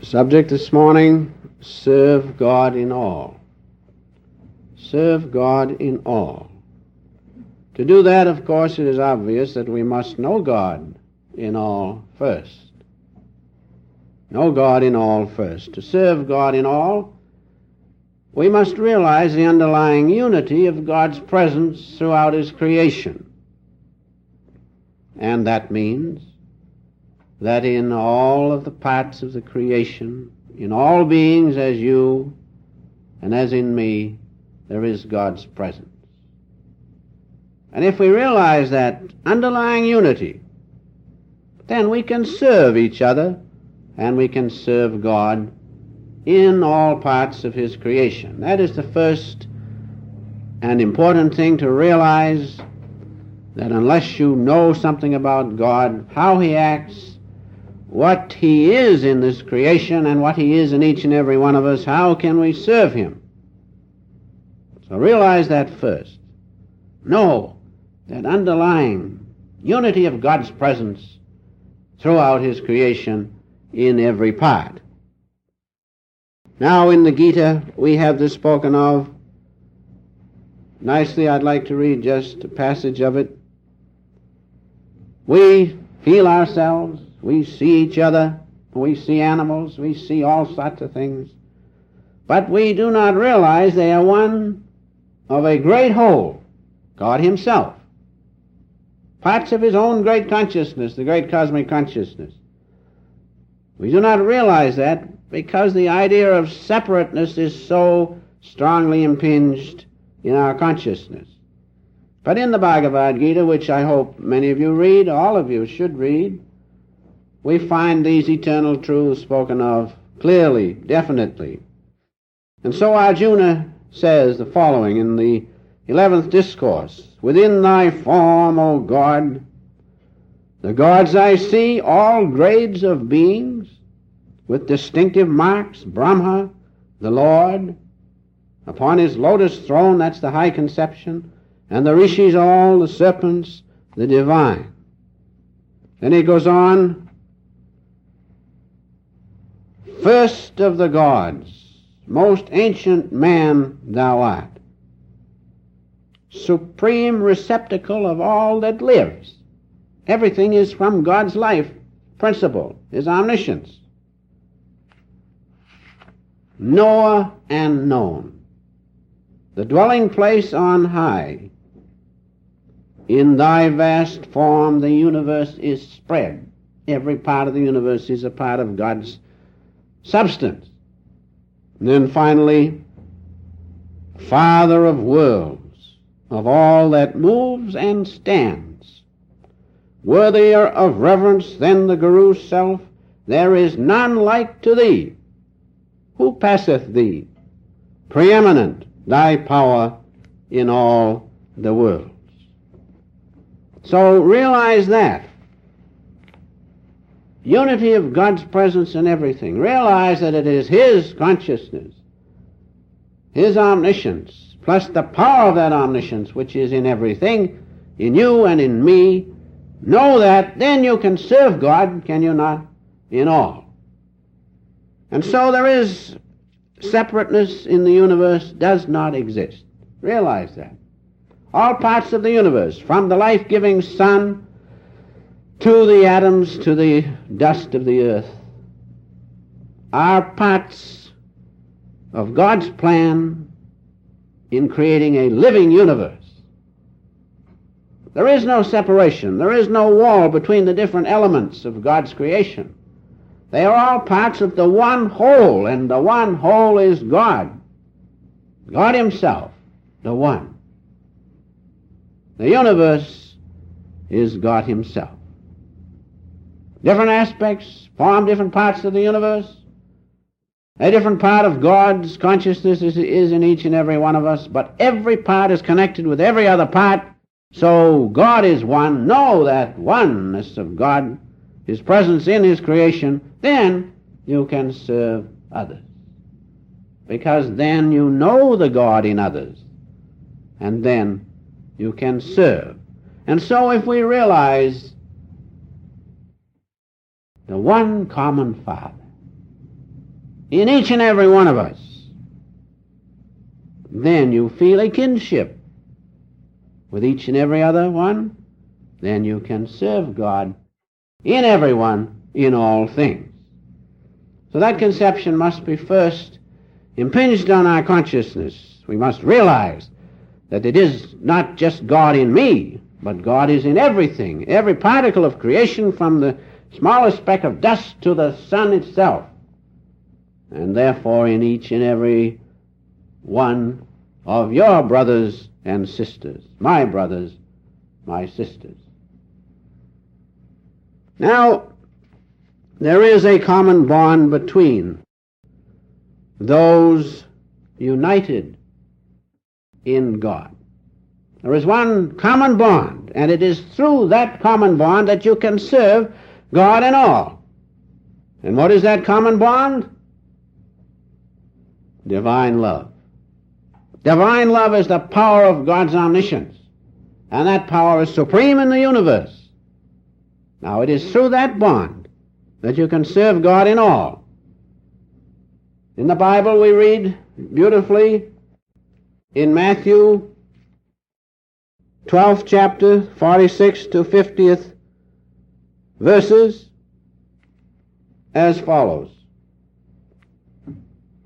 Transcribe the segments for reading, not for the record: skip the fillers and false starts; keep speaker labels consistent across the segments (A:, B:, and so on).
A: Subject this morning, serve God in all. Serve God in all. To do that, of course, it is obvious that we must know God in all first. Know God in all first. To serve God in all, we must realize the underlying unity of God's presence throughout His creation. And that means that in all of the parts of the creation, in all beings as you and as in me, there is God's presence. And if we realize that underlying unity, then we can serve each other and we can serve God in all parts of His creation. That is the first and important thing to realize, that unless you know something about God, how He acts, what He is in this creation and what He is in each and every one of us, how can we serve Him? So realize that first. Know that underlying unity of God's presence throughout His creation in every part. Now in the Gita we have this spoken of nicely. I'd like to read just a passage of it. We feel ourselves, we see each other, we see animals, we see all sorts of things, but we do not realize they are one of a great whole, God Himself. Parts of His own great consciousness, the great cosmic consciousness. We do not realize that because the idea of separateness is so strongly impinged in our consciousness. But in the Bhagavad Gita, which I hope many of you read, all of you should read, we find these eternal truths spoken of clearly, definitely. And so Arjuna says the following in the 11th discourse: within thy form, O God, the gods I see, all grades of beings, with distinctive marks, Brahma, the Lord, upon his lotus throne, that's the high conception, and the rishis all, the serpents, the divine. Then he goes on, first of the gods, most ancient man thou art, supreme receptacle of all that lives. Everything is from God's life principle, His omniscience. Knower and known, the dwelling place on high. In thy vast form the universe is spread. Every part of the universe is a part of God's substance. And then finally, Father of worlds, of all that moves and stands. Worthier of reverence than the Guru's self, there is none like to thee. Who passeth thee? Preeminent thy power in all the worlds. So realize that. Unity of God's presence in everything. Realize that it is His consciousness, His omniscience, plus the power of that omniscience which is in everything, in you and in me. Know that, then you can serve God, can you not, in all. And so there is separateness in the universe, does not exist. Realize that. All parts of the universe, from the life-giving sun to the atoms, to the dust of the earth, are parts of God's plan in creating a living universe. There is no separation. There is no wall between the different elements of God's creation. They are all parts of the one whole, and the one whole is God. God Himself, the one. The universe is God Himself. Different aspects form different parts of the universe. A different part of God's consciousness is in each and every one of us, but every part is connected with every other part. So God is one. Know that oneness of God, His presence in His creation, then you can serve others. Because then you know the God in others, and then you can serve. And so if we realize the one common Father, in each and every one of us, then you feel a kinship with each and every other one. Then you can serve God in everyone, in all things. So that conception must be first impinged on our consciousness. We must realize that it is not just God in me, but God is in everything, every particle of creation, from the smallest speck of dust to the sun itself, and therefore in each and every one of your brothers and sisters, my brothers, my sisters. Now, there is a common bond between those united in God. There is one common bond, and it is through that common bond that you can serve God in all. And what is that common bond? Divine love. Divine love is the power of God's omniscience, and that power is supreme in the universe. Now, it is through that bond that you can serve God in all. In the Bible, we read beautifully in Matthew 12th chapter, 46 to 50th verses, as follows.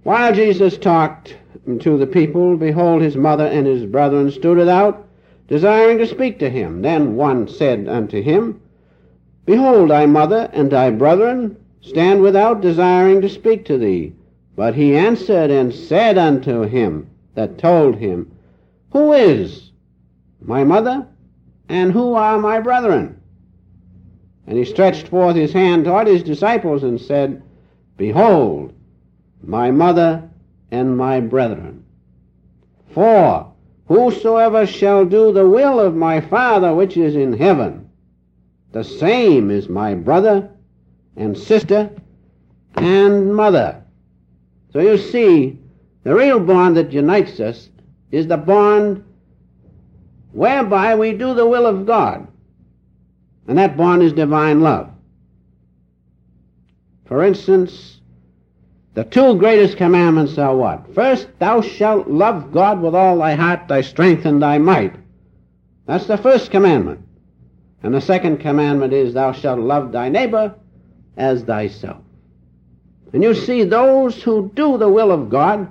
A: While Jesus talked to the people, behold, his mother and his brethren stood without, desiring to speak to him. Then one said unto him, Behold, thy mother and thy brethren stand without, desiring to speak to thee. But he answered and said unto him that told him, Who is my mother, and who are my brethren? And he stretched forth his hand toward his disciples and said, Behold, my mother and my brethren. For whosoever shall do the will of my Father which is in heaven, the same is my brother and sister and mother. So you see, the real bond that unites us is the bond whereby we do the will of God. And that bond is divine love. For instance, the two greatest commandments are what? First, thou shalt love God with all thy heart, thy strength, and thy might. That's the first commandment. And the second commandment is, thou shalt love thy neighbor as thyself. And you see, those who do the will of God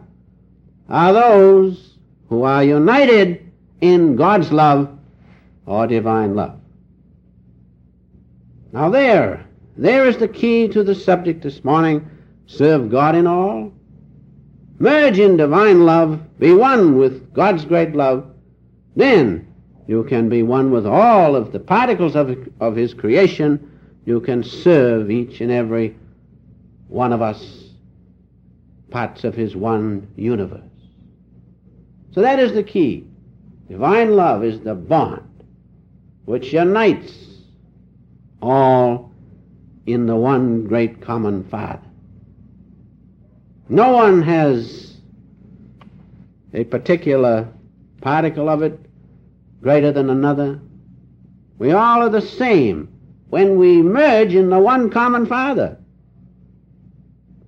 A: are those who are united in God's love or divine love. Now there is the key to the subject this morning. Serve God in all. Merge in divine love. Be one with God's great love. Then you can be one with all of the particles of his creation. You can serve each and every one of us, parts of his one universe. So that is the key. Divine love is the bond which unites all in the one great common Father. No one has a particular particle of it greater than another. We all are the same when we merge in the one common Father.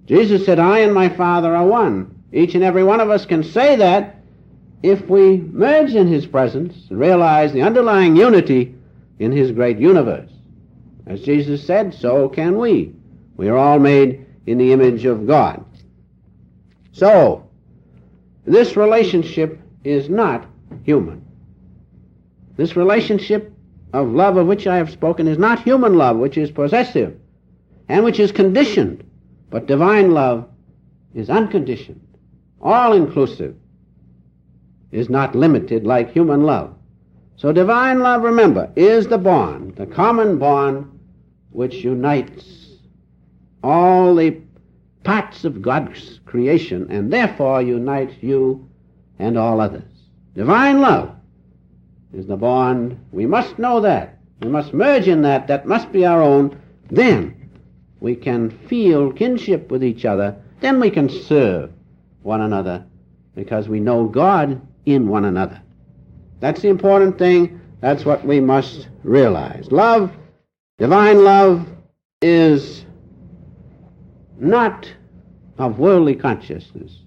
A: Jesus said, I and my Father are one. Each and every one of us can say that if we merge in his presence and realize the underlying unity in his great universe. As Jesus said, so can we. We are all made in the image of God. So, this relationship is not human. This relationship of love of which I have spoken is not human love, which is possessive and which is conditioned. But divine love is unconditioned, all-inclusive, is not limited like human love. So divine love, remember, is the bond, the common bond which unites all the parts of God's creation and therefore unites you and all others. Divine love is the bond. We must know that. We must merge in that. That must be our own. Then we can feel kinship with each other. Then we can serve one another because we know God in one another. That's the important thing. That's what we must realize. Love, divine love, is not of worldly consciousness.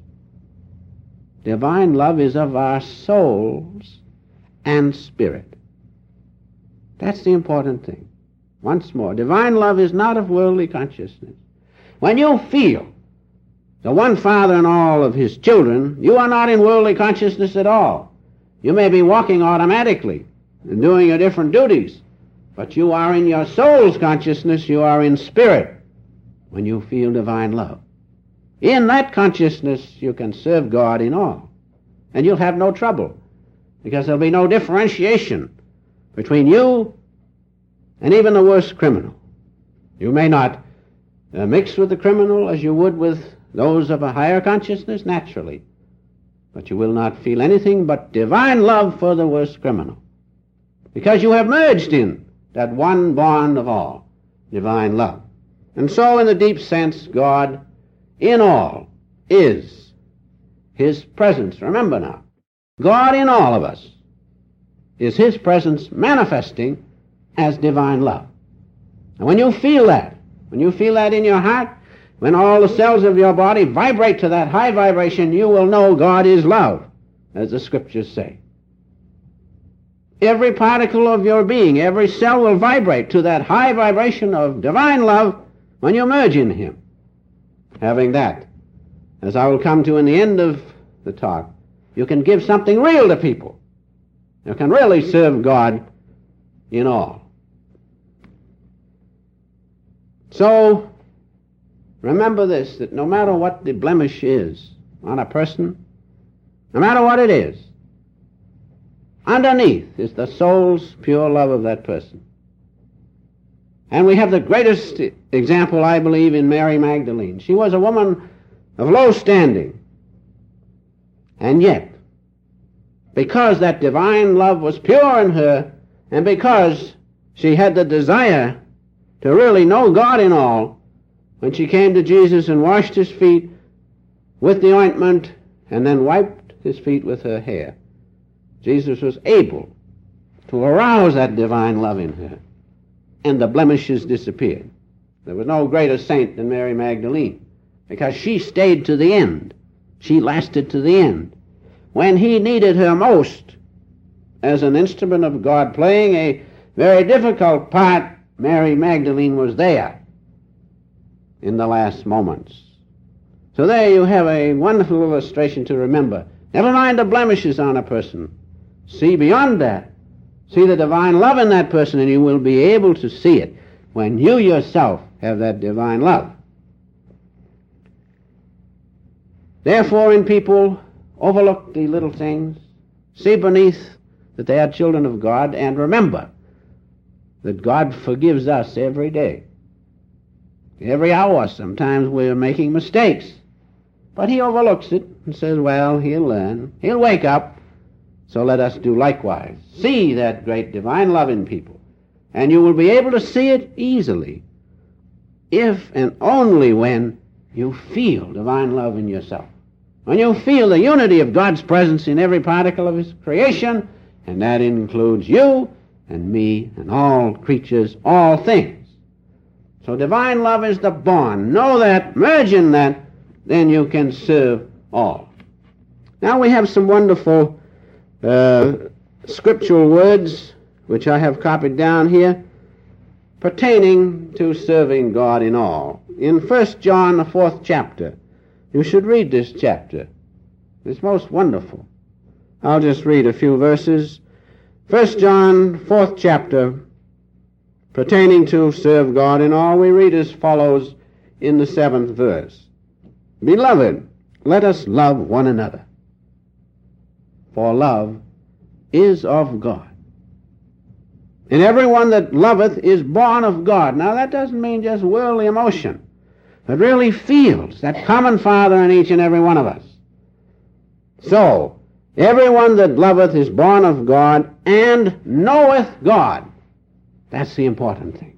A: Divine love is of our souls and spirit. That's the important thing. Once more, divine love is not of worldly consciousness. When you feel the one Father in all of his children, you are not in worldly consciousness at all. You may be walking automatically and doing your different duties, but you are in your soul's consciousness, you are in spirit when you feel divine love. In that consciousness you can serve God in all, and you'll have no trouble, because there'll be no differentiation between you and even the worst criminal. You may not mix with the criminal as you would with those of a higher consciousness, naturally, but you will not feel anything but divine love for the worst criminal, because you have merged in that one bond of all, divine love. And so in the deep sense, God in all is his presence. Remember now, God in all of us is his presence manifesting as divine love. And when you feel that in your heart, when all the cells of your body vibrate to that high vibration, you will know God is love, as the scriptures say. Every particle of your being, every cell will vibrate to that high vibration of divine love when you merge in him. Having that, as I will come to in the end of the talk, you can give something real to people. You can really serve God in all. So, remember this, that no matter what the blemish is on a person, no matter what it is, underneath is the soul's pure love of that person. And we have the greatest example, I believe, in Mary Magdalene. She was a woman of low standing. And yet, because that divine love was pure in her, and because she had the desire to really know God in all, when she came to Jesus and washed his feet with the ointment and then wiped his feet with her hair, Jesus was able to arouse that divine love in her, and the blemishes disappeared. There was no greater saint than Mary Magdalene, because she stayed to the end. She lasted to the end. When he needed her most as an instrument of God, playing a very difficult part, Mary Magdalene was there in the last moments. So there you have a wonderful illustration to remember. Never mind the blemishes on a person. See beyond that. See the divine love in that person, and you will be able to see it when you yourself have that divine love. Therefore, in people, overlook the little things. See beneath that they are children of God, and remember that God forgives us every day. Every hour, sometimes we're making mistakes. But he overlooks it and says, well, he'll learn. He'll wake up. So let us do likewise. See that great divine love in people. And you will be able to see it easily if and only when you feel divine love in yourself. When you feel the unity of God's presence in every particle of his creation, and that includes you and me and all creatures, all things. So divine love is the bond. Know that, merge in that, then you can serve all. Now we have some wonderful scriptural words which I have copied down here pertaining to serving God in all. In 1 John, the 4th chapter, you should read this chapter. It's most wonderful. I'll just read a few verses. 1 John, 4th chapter, pertaining to serve God in all, we read as follows in the 7th verse. Beloved, let us love one another, for love is of God. And everyone that loveth is born of God. Now that doesn't mean just worldly emotion, but really feels that common Father in each and every one of us. So, everyone that loveth is born of God and knoweth God. That's the important thing.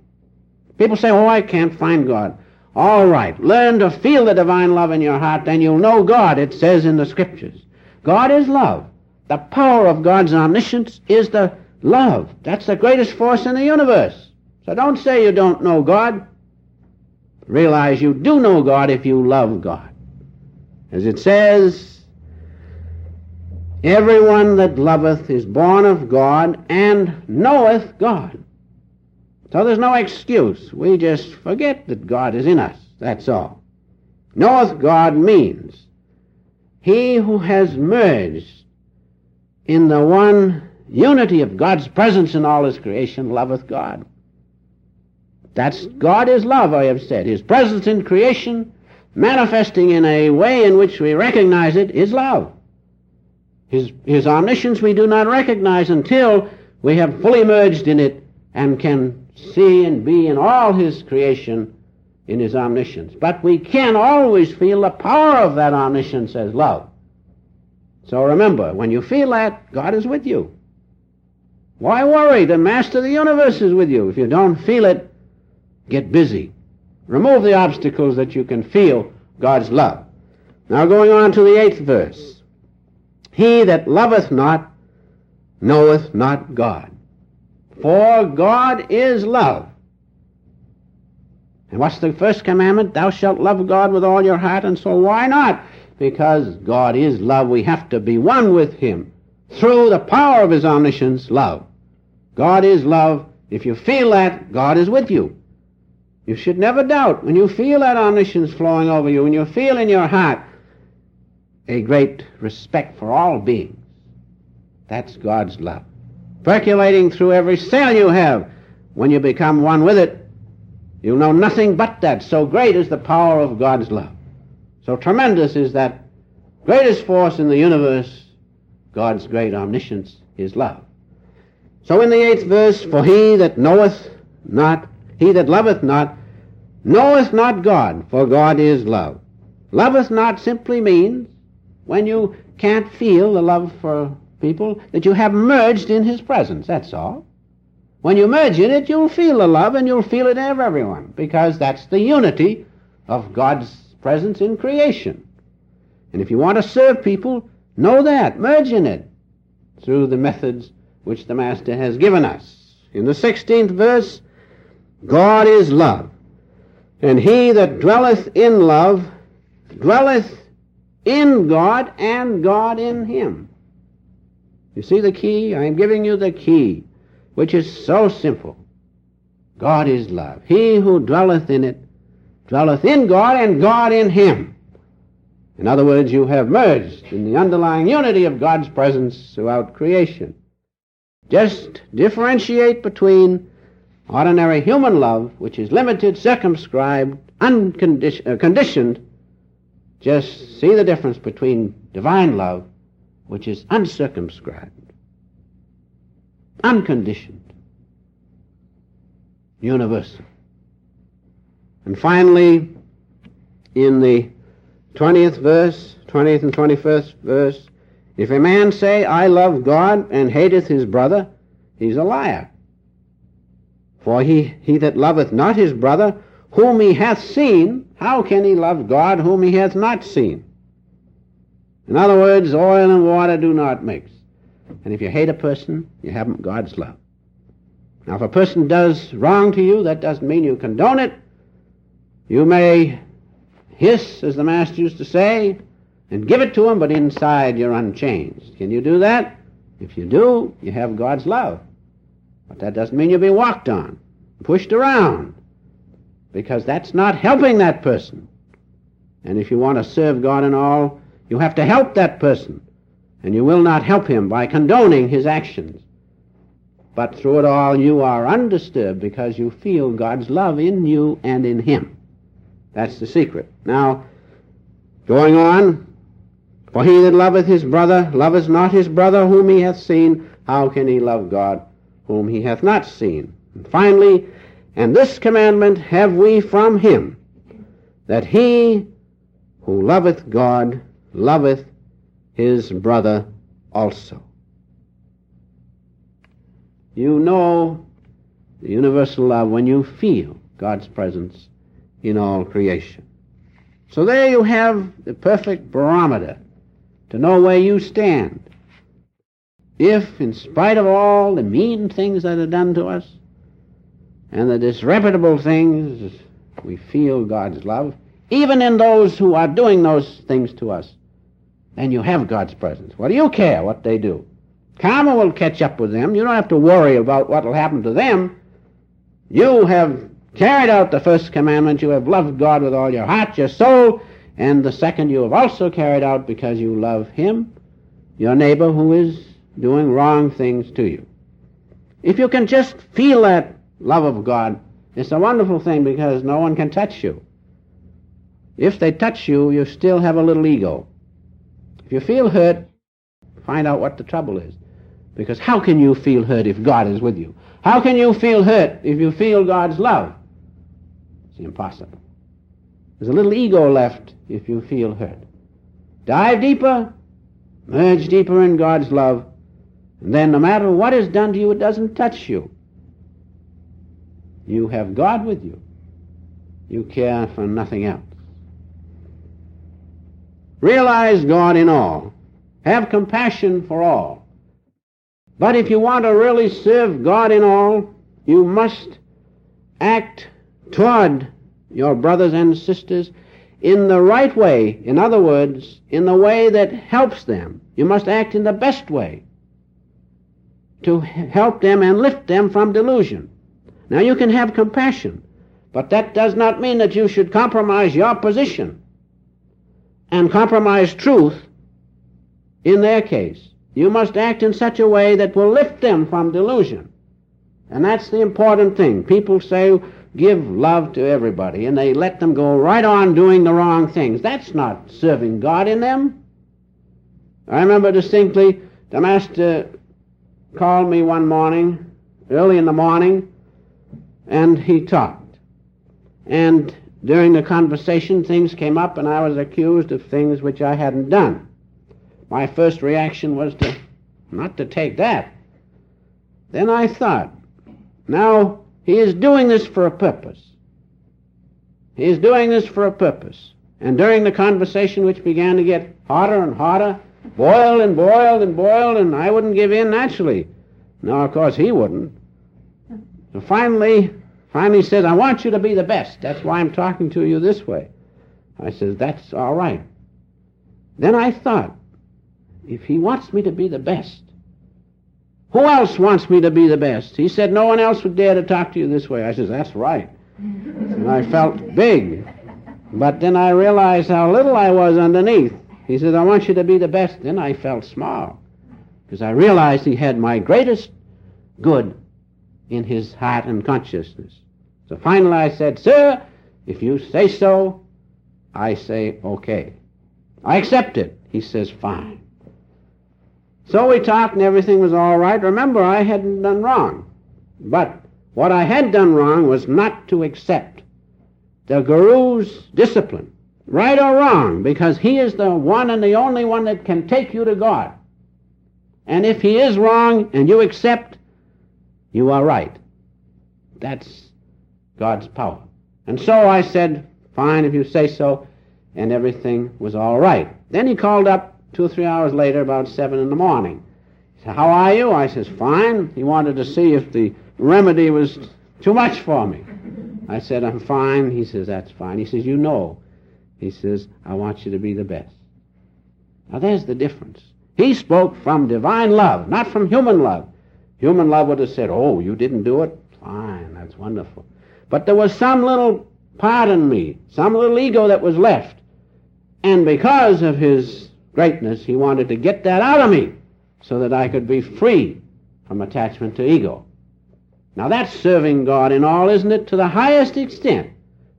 A: People say, oh, I can't find God. All right, learn to feel the divine love in your heart, then you'll know God. It says in the scriptures, God is love. The power of God's omniscience is the love. That's the greatest force in the universe. So don't say you don't know God. Realize you do know God if you love God. As it says, everyone that loveth is born of God and knoweth God. So there's no excuse. We just forget that God is in us. That's all. Knoweth God means he who has merged in the one unity of God's presence in all his creation loveth God. That's God is love, I have said. His presence in creation, manifesting in a way in which we recognize it, is love. His omniscience we do not recognize until we have fully merged in it and can see and be in all his creation in his omniscience. But we can always feel the power of that omniscience as love. So remember, when you feel that, God is with you. Why worry? The master of the universe is with you. If you don't feel it, get busy. Remove the obstacles that you can feel God's love. Now going on to the 8th verse. He that loveth not knoweth not God, for God is love. And what's the first commandment? Thou shalt love God with all your heart and soul. Why not? Because God is love. We have to be one with him through the power of his omniscience, love. God is love. If you feel that, God is with you. You should never doubt. When you feel that omniscience flowing over you, when you feel in your heart a great respect for all beings, that's God's love. Percolating through every cell you have, when you become one with it, you'll know nothing but that. So great is the power of God's love. So tremendous is that greatest force in the universe, God's great omniscience, his love. So in the 8th verse, for he that loveth not, knoweth not God, for God is love. Loveth not simply means, when you can't feel the love for people, that you have merged in his presence, that's all. When you merge in it, you'll feel the love, and you'll feel it in everyone, because that's the unity of God's presence in creation. And if you want to serve people, know that, merge in it, through the methods which the Master has given us. In the 16th verse, God is love, and he that dwelleth in love dwelleth in God, and God in him. You see the key? I am giving you the key, which is so simple. God is love. He who dwelleth in it dwelleth in God, and God in him. In other words, you have merged in the underlying unity of God's presence throughout creation. Just differentiate between ordinary human love, which is limited, circumscribed, conditioned. Just see the difference between divine love, which is uncircumscribed, unconditioned, universal. And finally, in the 20th and 21st verse, if a man say, I love God, and hateth his brother, he's a liar. For he that loveth not his brother, whom he hath seen, how can he love God whom he hath not seen? In other words, oil and water do not mix. And if you hate a person, you haven't God's love. Now, if a person does wrong to you, that doesn't mean you condone it. You may hiss, as the Master used to say, and give it to him, but inside you're unchanged. Can you do that? If you do, you have God's love. But that doesn't mean you'll be walked on, pushed around, because that's not helping that person. And if you want to serve God in all, you have to help that person, and you will not help him by condoning his actions. But through it all, you are undisturbed because you feel God's love in you and in him. That's the secret. Now, going on, for he that loveth his brother loveth not his brother whom he hath seen. How can he love God whom he hath not seen? And finally, and this commandment have we from him, that he who loveth God loveth his brother also. You know the universal love when you feel God's presence in all creation. So there you have the perfect barometer to know where you stand. If, in spite of all the mean things that are done to us and the disreputable things, we feel God's love, even in those who are doing those things to us, then you have God's presence. What do you care what they do? Karma will catch up with them. You don't have to worry about what will happen to them. You have carried out the first commandment. You have loved God with all your heart, your soul, and the second you have also carried out because you love him, your neighbor who is doing wrong things to you. If you can just feel that love of God, it's a wonderful thing because no one can touch you. If they touch you, you still have a little ego. If you feel hurt, find out what the trouble is. Because how can you feel hurt if God is with you? How can you feel hurt if you feel God's love? It's impossible. There's a little ego left if you feel hurt. Dive deeper, merge deeper in God's love, and then no matter what is done to you, it doesn't touch you. You have God with you. You care for nothing else. Realize God in all. Have compassion for all. But if you want to really serve God in all, you must act toward your brothers and sisters in the right way. In other words, in the way that helps them. You must act in the best way to help them and lift them from delusion. Now you can have compassion, but that does not mean that you should compromise your position and compromise truth in their case. You must act in such a way that will lift them from delusion. And that's the important thing. People say, give love to everybody, and they let them go right on doing the wrong things. That's not serving God in them. I remember distinctly, the master called me one morning, early in the morning, and he talked. And during the conversation, things came up, and I was accused of things which I hadn't done. My first reaction was not to take that. Then I thought, now he is doing this for a purpose. He is doing this for a purpose. And during the conversation, which began to get hotter and hotter, boiled and boiled and boiled, and I wouldn't give in naturally. No, of course he wouldn't. So finally says, I want you to be the best. That's why I'm talking to you this way. I says, that's all right. Then I thought, if he wants me to be the best, who else wants me to be the best? He said, no one else would dare to talk to you this way. I says, that's right. And I felt big. But then I realized how little I was underneath. He said, I want you to be the best. Then I felt small, because I realized he had my greatest good in his heart and consciousness. So finally I said, sir, if you say so, I say okay. I accept it. He says, fine. So we talked and everything was all right. Remember, I hadn't done wrong. But what I had done wrong was not to accept the Guru's discipline, right or wrong, because he is the one and the only one that can take you to God. And if he is wrong and you accept, you are right. That's God's power. And so I said, fine, if you say so, and everything was all right. Then he called up 2 or 3 hours later, about 7 in the morning. He said, how are you? I says, fine. He wanted to see if the remedy was too much for me. I said, I'm fine. He says, that's fine. He says, you know. He says, I want you to be the best. Now there's the difference. He spoke from divine love, not from human love. Human love would have said, oh, you didn't do it? Fine, that's wonderful. But there was some little part in me, some little ego that was left. And because of his greatness, he wanted to get that out of me so that I could be free from attachment to ego. Now that's serving God in all, isn't it? To the highest extent.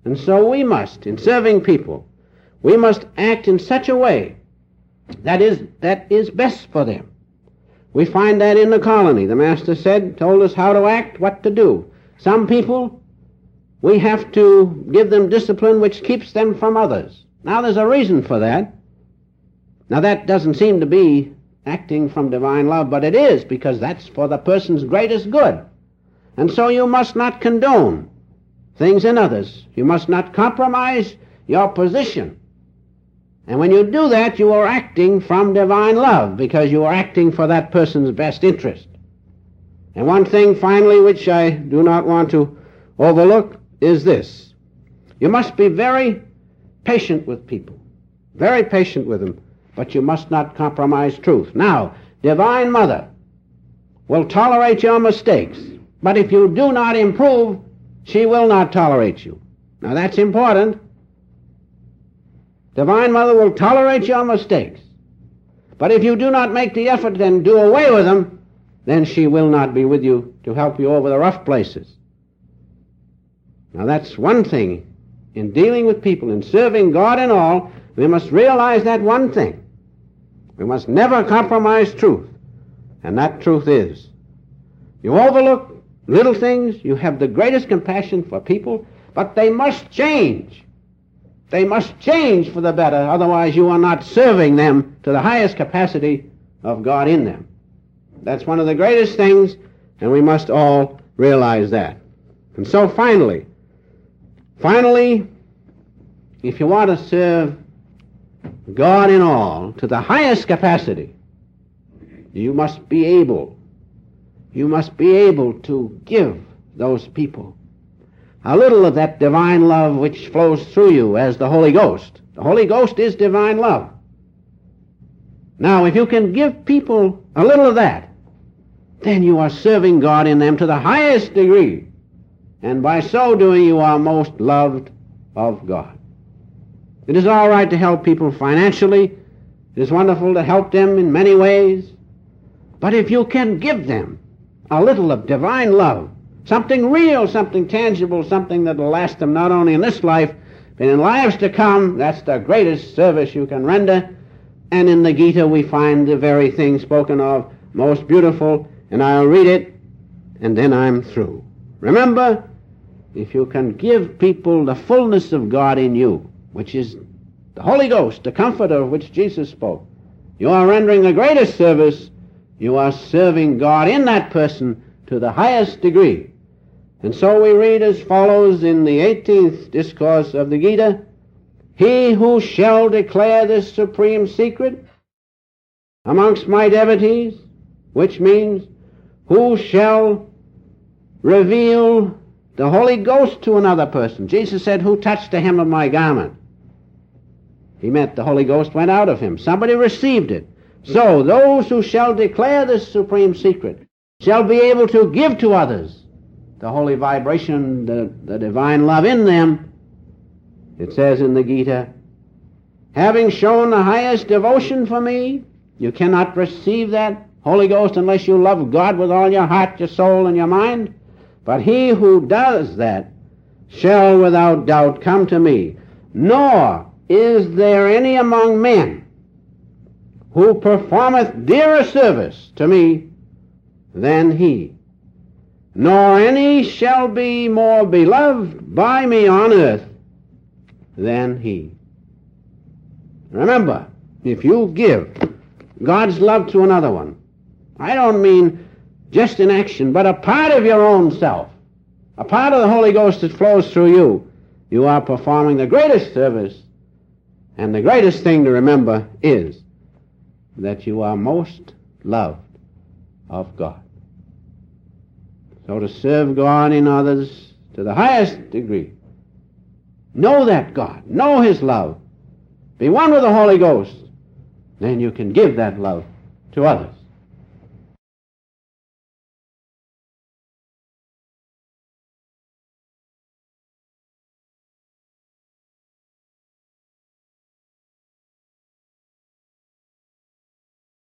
A: And so we must, in serving people, we must act in such a way that is best for them. We find that in the colony. The master told us how to act, what to do. Some people, we have to give them discipline which keeps them from others. Now there's a reason for that. Now that doesn't seem to be acting from divine love, but it is, because that's for the person's greatest good. And so you must not condone things in others. You must not compromise your position. And when you do that, you are acting from divine love, because you are acting for that person's best interest. And one thing, finally, which I do not want to overlook, is this. You must be very patient with people, very patient with them, but you must not compromise truth. Now, Divine Mother will tolerate your mistakes, but if you do not improve, she will not tolerate you. Now that's important. Divine Mother will tolerate your mistakes, but if you do not make the effort and do away with them, then she will not be with you to help you over the rough places. Now that's one thing. In dealing with people, in serving God and all, we must realize that one thing. We must never compromise truth. And that truth is, you overlook little things, you have the greatest compassion for people, but they must change. They must change for the better, otherwise you are not serving them to the highest capacity of God in them. That's one of the greatest things, and we must all realize that. And so finally, if you want to serve God in all to the highest capacity, you must be able to give those people a little of that divine love which flows through you as the Holy Ghost. The Holy Ghost is divine love. Now, if you can give people a little of that, then you are serving God in them to the highest degree. And by so doing, you are most loved of God. It is all right to help people financially. It is wonderful to help them in many ways. But if you can give them a little of divine love, something real, something tangible, something that will last them not only in this life, but in lives to come, that's the greatest service you can render. And in the Gita we find the very thing spoken of most beautiful, and I'll read it, and then I'm through. Remember, if you can give people the fullness of God in you, which is the Holy Ghost, the Comforter of which Jesus spoke, you are rendering the greatest service. You are serving God in that person to the highest degree. And so we read as follows in the 18th discourse of the Gita, "He who shall declare this supreme secret amongst my devotees," which means who shall reveal the Holy Ghost to another person. Jesus said, "Who touched the hem of my garment?" He meant the Holy Ghost went out of him. Somebody received it. So those who shall declare this supreme secret shall be able to give to others the holy vibration, the divine love in them. It says in the Gita, "Having shown the highest devotion for me," you cannot receive that Holy Ghost unless you love God with all your heart, your soul, and your mind. "But he who does that shall without doubt come to me, nor is there any among men who performeth dearer service to me than he, nor any shall be more beloved by me on earth than he." Remember, if you give God's love to another one, I don't mean just in action, but a part of your own self, a part of the Holy Ghost that flows through you, you are performing the greatest service. And the greatest thing to remember is that you are most loved of God. So to serve God in others to the highest degree, know that God, know His love, be one with the Holy Ghost, then you can give that love to others.